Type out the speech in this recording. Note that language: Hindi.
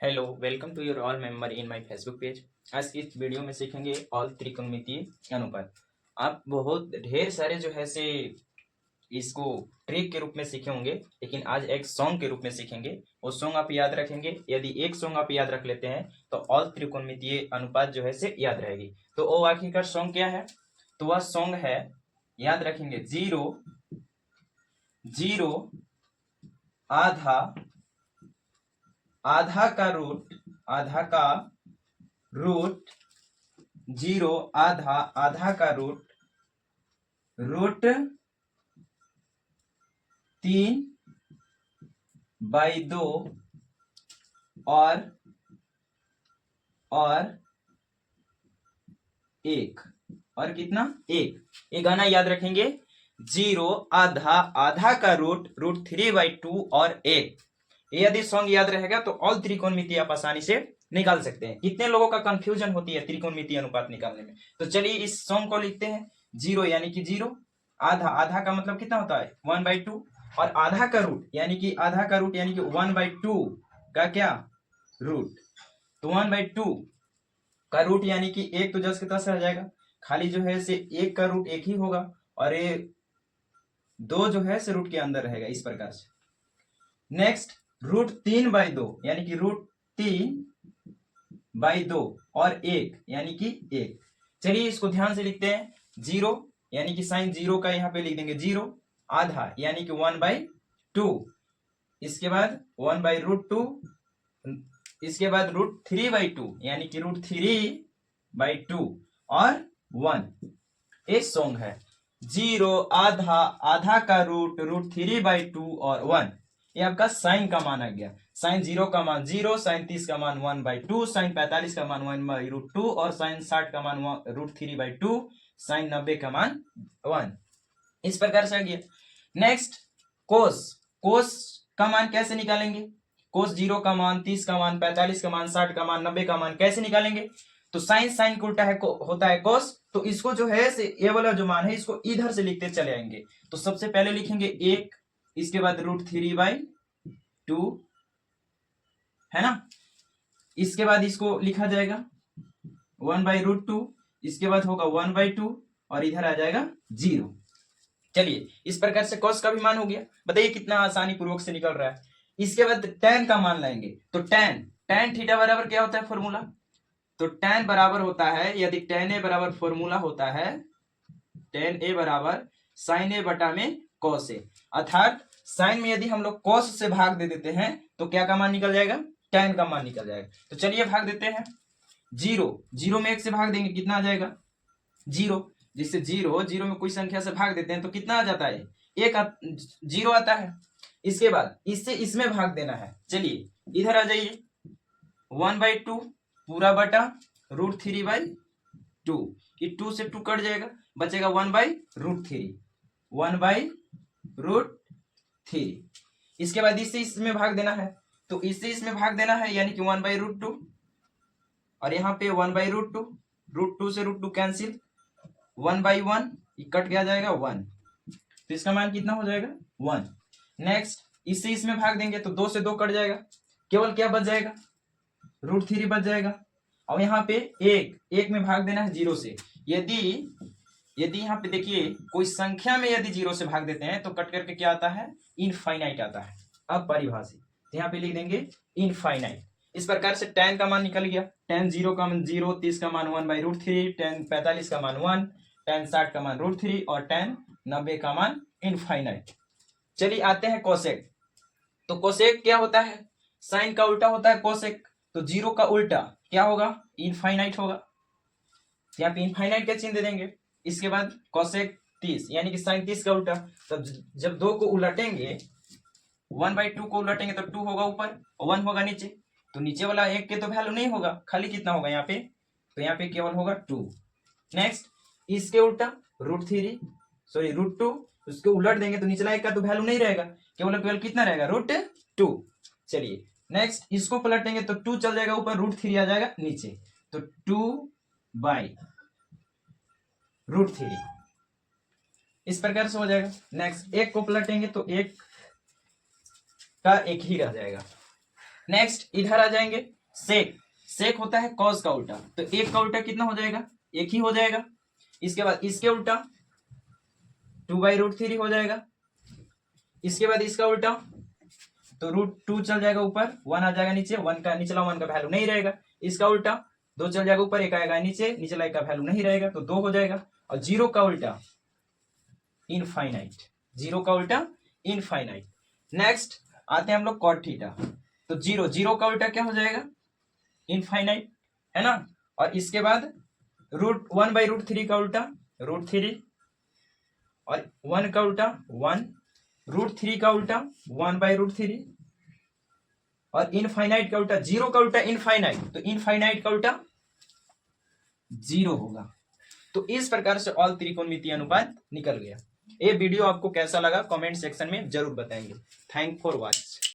Hello, welcome to your all member in my Facebook page. आज की इस वीडियो में सीखेंगे ऑल त्रिकोणमितीय अनुपात। आप बहुत ढेर सारे जो है से इसको ट्रिक के रूप में सीखे होंगे, लेकिन आज एक सॉन्ग के रूप में सीखेंगे। वो सॉन्ग आप याद रखेंगे। यदि एक सॉन्ग आप याद रख लेते हैं तो ऑल त्रिकोणमितीय अनुपात जो है से याद रहेगी। तो वो आखिरकार सॉन्ग क्या है? तो वह सॉन्ग है, याद रखेंगे, जीरो जीरो आधा आधा का रूट जीरो आधा का रूट 3/2 और 1 और कितना? 1। ये गाना याद रखेंगे, जीरो आधा का रूट 3/2 और 1। यदि सॉन्ग याद रहेगा तो ऑल त्रिकोणमितीय आप आसानी से निकाल सकते हैं। कितने लोगों का कंफ्यूजन होती है त्रिकोणमितीय अनुपात निकालने में? तो चलिए इस सॉन्ग को लिखते हैं। जीरो यानी कि जीरो, आधा का मतलब कितना होता है? 1/2, और आधा का रूट यानी कि 1/2 का क्या? रूट। तो 1/2 का रूट यानी कि 1 तो 10 के 10 रह जाएगा, खाली जो है से 1 का रूट 1 ही होगा, और ये 2 जो है से रूट के अंदर रहेगा, इस प्रकार से। नेक्स्ट, रूट 3/2 यानी कि रूट 3/2 और 1 यानी कि 1। चलिए इसको ध्यान से लिखते हैं। जीरो यानी कि साइन जीरो का यहाँ पे लिख देंगे जीरो, आधा यानी कि 1/2, इसके बाद 1/√2, इसके बाद रूट 3/2 यानी कि रूट 3/2 और 1। ये सॉन्ग है, जीरो आधा का रूट 3/2 और 1। ये आपका साइन का मान आ गया। साइन जीरो का मान जीरो, साइन 30 का मान 1/2, साइन 45 का मान 1/√2 और साइन 60 का मान रूट 3/2, साइन 90 का मान 1। इस प्रकार से आ गया। नेक्स्ट, कोस का मान कैसे निकालेंगे? कोस जीरो का मान, 30 का मान, 45 का मान, 60 का मान, 90 का मान कैसे निकालेंगे? तो साइन को उल्टा है होता है कोस, तो इसको जो है ये वाला जो मान है इसको इधर से लिखते चले आएंगे। तो सबसे पहले लिखेंगे 1, इसके बाद रूट 3/2 है ना, इसके बाद इसको लिखा जाएगा 1/√2, इसके बाद होगा 1/2 और इधर आ जाएगा 0। चलिए इस प्रकार से कॉस का भी मान हो गया। बताइए कितना आसानी पूर्वक से निकल रहा है। इसके बाद टेन का मान लाएंगे। तो टेन थीटा बराबर क्या होता है फॉर्मूला? तो टेन बराबर होता है, यदि टेन ए बराबर फॉर्मूला होता है, टेन ए बराबर साइन ए बटा में कॉस ए, अर्थात साइन में यदि हम लोग कॉस से भाग दे देते हैं तो क्या का मान निकल जाएगा? टेन का मान निकल जाएगा। तो चलिए भाग देते हैं। जीरो में 1 से भाग देंगे, कितना आ जाएगा? जीरो। जिससे जीरो में कोई संख्या से भाग देते हैं तो कितना आ जाता है? एक जीरो आता है। इसके बाद इससे इसमें भाग देना है। चलिए इधर आ जाइए, 1/2 पूरा बटा रूट 3/2, ये 2 से 2 कट जाएगा, बचेगा 1/√3, 1/√3। इसके बाद इससे इसमें भाग देना है, तो इससे इसमें भाग देना है यानी कि 1/√2, और यहाँ पे 1/√2, √2 से √2 कैंसिल, 1/1 कट गया जाएगा 1, तो इसका मान कितना हो जाएगा? 1। नेक्स्ट, इससे इसमें भाग देंगे तो 2 से 2 कट जाएगा, केवल क्या बच जाएगा? √3 बच जाएगा। और यहाँ पे एक में भाग देना है 0 से। यदि यहाँ पे देखिए कोई संख्या में यदि 0 से भाग देते हैं तो कट करके क्या आता है? इनफाइनाइट आता है, अपरिभाषित। तो यहाँ पे लिख देंगे इनफाइनाइट। इस प्रकार से टेन का मान निकल गया। टेन जीरो का मान 0, 30 का मान 1/√3, टेन 45 का मान 1, टेन 60 का मान √3 और टेन 90 का मान इनफाइनाइट। चलिए आते हैं कोसेक। तो कोसेक क्या होता है? साइन का उल्टा होता है कोसेक। तो जीरो का उल्टा क्या होगा? इनफाइनाइट होगा। यहाँ पे इनफाइनाइट का चिन्ह दे देंगे। इसके बाद कोसेक 30 यानी कि साइन 30 का उल्टा। तब जब 2 को उलटेंगे, 1/2 को उलटेंगे तो 2 होगा ऊपर और 1 होगा नीचे। तो नीचे वाला 1 के तो वैल्यू नहीं होगा, खाली कितना होगा यहाँ पे? तो यहाँ पे केवल होगा 2। नेक्स्ट, इसके उल्टा √2, उसको उलट देंगे तो निचला 1 का तो वैल्यू नहीं रहेगा, केवल कितना रहेगा? √2। चलिए नेक्स्ट, इसको पलटेंगे तो 2 चल जाएगा ऊपर, √3 आ जाएगा नीचे, तो 2/√3 इस प्रकार से हो जाएगा। नेक्स्ट, 1 को पलटेंगे तो 1 का 1 ही रह जाएगा। नेक्स्ट इधर आ जाएंगे, सेक। सेक होता है कॉस का उल्टा, तो एक का उल्टा कितना हो जाएगा, एक ही हो जाएगा। इसके बाद इसके उल्टा 2/√3 हो जाएगा। इसके बाद इसका उल्टा तो √2 चल जाएगा ऊपर, 1 आ जाएगा नीचे, 1 का निचला 1 का वैल्यू नहीं रहेगा। इसका उल्टा 2 चल जाएगा ऊपर, 1 आएगा नीचे, निचला 1 का वैल्यू नहीं रहेगा तो 2 हो जाएगा। और 0 का उल्टा इनफाइनाइट, 0 का उल्टा इनफाइनाइट। नेक्स्ट आते हैं हम लोग कॉट थीटा, तो 0 का उल्टा क्या हो जाएगा, इनफाइनाइट, है ना। और इसके बाद √1/√3 का उल्टा √3, और 1 का उल्टा 1, √3 का उल्टा 1/√3, और इनफाइनाइट का उल्टा 0 का उल्टा इनफाइनाइट, तो इनफाइनाइट का उल्टा 0 होगा। तो इस प्रकार से ऑल त्रिकोणमितीय अनुपात निकल गया। ये वीडियो आपको कैसा लगा कमेंट सेक्शन में जरूर बताएंगे। Thank for watch.